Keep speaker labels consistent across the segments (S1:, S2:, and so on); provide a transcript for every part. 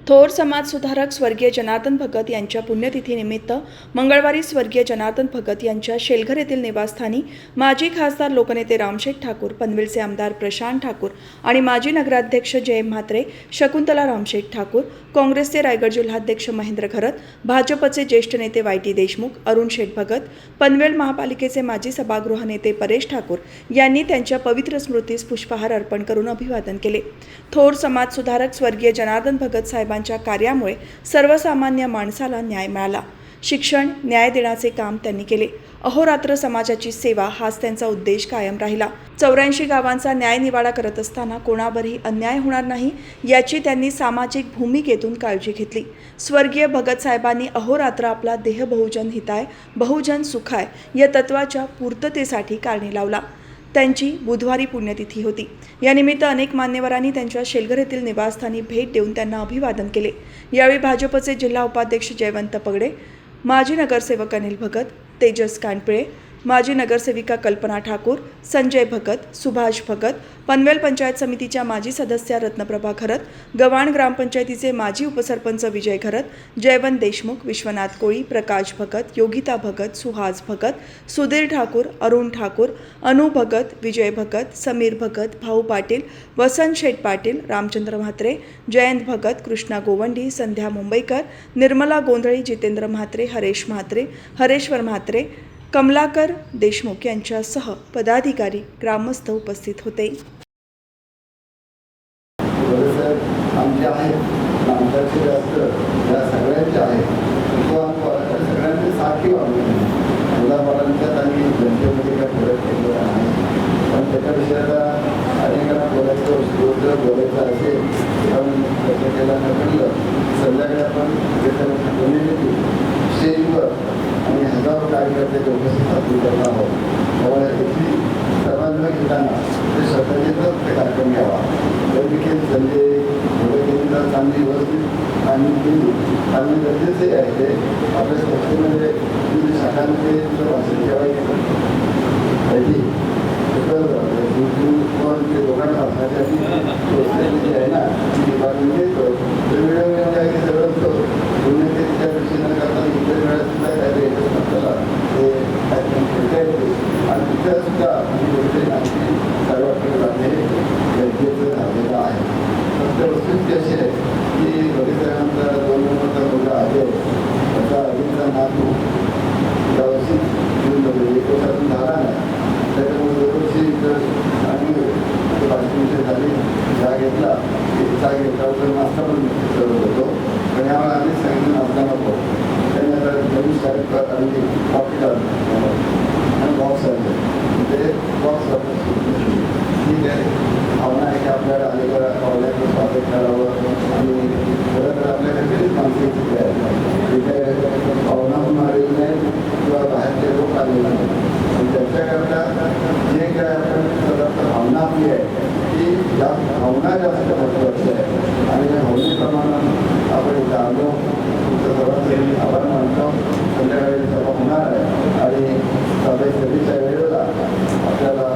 S1: थोर समाजसुधारक स्वर्गीय जनार्दन भगत यांच्या पुण्यतिथीनिमित्त मंगळवारी स्वर्गीय जनार्दन भगत यांच्या शेलघर येथील निवासस्थानी माजी खासदार लोकनेते रामशेठ ठाकूर, पनवेलचे आमदार प्रशांत ठाकूर आणि माजी नगराध्यक्ष जयंत म्हात्रे, शकुंतला रामशेठ ठाकूर, काँग्रेसचे रायगड जिल्हाध्यक्ष महेंद्र घरत, भाजपचे ज्येष्ठ नेते वाय.टी. देशमुख, अरुण शेठ भगत, पनवेल महापालिकेचे माजी सभागृह नेते परेश ठाकूर यांनी त्यांच्या पवित्र स्मृतीस पुष्पहार अर्पण करून अभिवादन केले. थोर समाजसुधारक स्वर्गीय जनार्दन भगत साहेबांच्या कार्यामुळे सर्वसामान्य माणसाला न्याय मिळाला. शिक्षण, न्याय देण्याचे काम त्यांनी केले. अहोरात्र समाजाची सेवा हाच त्यांचा उद्देश कायम राहिला. 84 गावांचा न्यायनिवाडा करत असताना कोणावरही अन्याय होणार नाही याची त्यांनी सामाजिक भूमिकेतून काळजी घेतली. स्वर्गीय भगत साहेबांनी अहोरात्र आपला देह बहुजन हिताय, बहुजन सुखाय या तत्वाच्या पूर्ततेसाठी कारणी लावला. त्यांची बुधवारी पुण्यतिथी होती. यानिमित्त अनेक मान्यवरांनी त्यांच्या शेलघर येथील निवासस्थानी भेट देऊन त्यांना अभिवादन केले. यावेळी भाजपचे जिल्हा उपाध्यक्ष जयवंत पगडे, माजी नगरसेवक अनिल भगत, तेजस कानपिळे, माजी नगरसेविका कल्पना ठाकूर, संजय भगत, सुभाष भगत, पनवेल पंचायत समितीच्या माजी सदस्या रत्नप्रभा घरत, गव्हाण ग्रामपंचायतीचे माजी उपसरपंच विजय घरत, जयवंत देशमुख, विश्वनाथ कोळी, प्रकाश भगत, योगिता भगत, सुहास भगत, सुधीर ठाकूर, अरुण ठाकूर, अनु भगत, विजय भगत, समीर भगत, भाऊ पाटील, वसंत शेठ पाटील, रामचंद्र म्हात्रे, जयंत भगत, कृष्णा गोवंडी, संध्या मुंबईकर, निर्मला गोंधळी, जितेंद्र म्हात्रे, हरेश म्हात्रे, हरेश्वर म्हात्रे, कमलाकर देशमुख यांच्यासह पदाधिकारी, ग्रामस्थ उपस्थित होते.
S2: आमचे आहेत आमच्याचे जास्त या सगळ्यांचे आहेत सगळ्यांचे सारखी वागली मुलाबाळांच्यात आणि जनतेमध्ये काय फरक केलेला नाही. पण त्याच्या विषयाला अनेकांना बोलायचं बोलायचं असेल पण त्याच्याला नकळलं संध्याकाळी आपण कम्युनिटी स्टेजवर आणि हजारो कार्यकर्त्याच्या उपस्थित करणार आहोत. त्यामुळे याची सर्वांना घेताना ते स्वतःचेच ते कार्यक्रम घ्यावा. देखील संजय भगत तर चांगली व्यवस्थित आणि केली आणि गरजेचे आहे ते आपल्या संस्थेमध्ये शाखांमध्ये भाषण ठेवायची त्याची लोकांना भाषणाची जी आहे ना ती बातमी देतो वेगवेगळ्या जागी सगळं पुण्यतिथीच्या दृष्टीनं करताना इतर वेळेस सुद्धा काहीतरी आपल्याला ते कार्यक्रम ठेवता येते आणि तिथं सुद्धा आणखी सर्वांकडे जाणे गरजेचं झालेलं आहे. फक्त वस्तुस्थिती अशी आहे की बघितल्यानंतर 2 नंबरचा मुलगा आहे त्याचा अभिनचा नातू यावर्षी जूनमध्ये 1 वर्षातून झाला नाही. त्याच्यामुळे दरवर्षी जर आम्ही बातमीचे झाली जाग घेतला जाग घेतला तर नाश्ता पण करत होतो. पण यामुळे आम्ही सांगितलं नाश्ता नको त्यांनी आता नवीन शाळेत आणि कॉफी काढली आणि बॉक्स आले ते बॉक्स ठीक आहे. भावना आहे की आपल्याला अनेक पावल्याचं स्वागत करावं आणि खरं तर आपल्याकडे मानसिक आहे भावना पण आलेली नाही किंवा बाहेरचे लोक आलेले नाही. पण त्याच्याकरता जे काय आपण भावना आपली आहे की या भावना जास्त महत्त्वाची आहे आणि या भावनेप्रमाणे आपण इथं आलो तुमचं सर्वांसाठी आभार मानतो. संध्याकाळी सभा होणार आहे आणि सभेच्या वेळेला आपल्याला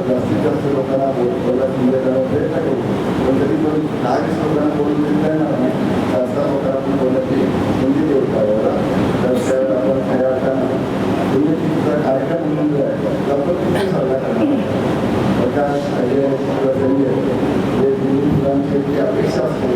S2: जास्तीत जास्त लोकांना बोलायला करायला प्रयत्न करू. पण तरी पण 10-20 लोकांना बोलून देता येणार नाही. 4-6 लोकांना आपण बोलायची संधी देऊ पाहिजे. तर त्यावेळेला आपण खऱ्या अर्थानं पुण्यतिथीचा कार्यक्रम म्हणून जो आहे तो आपण किती साजरा करणार प्रकाश अजय संजय हे 3 मुलांची अपेक्षा असते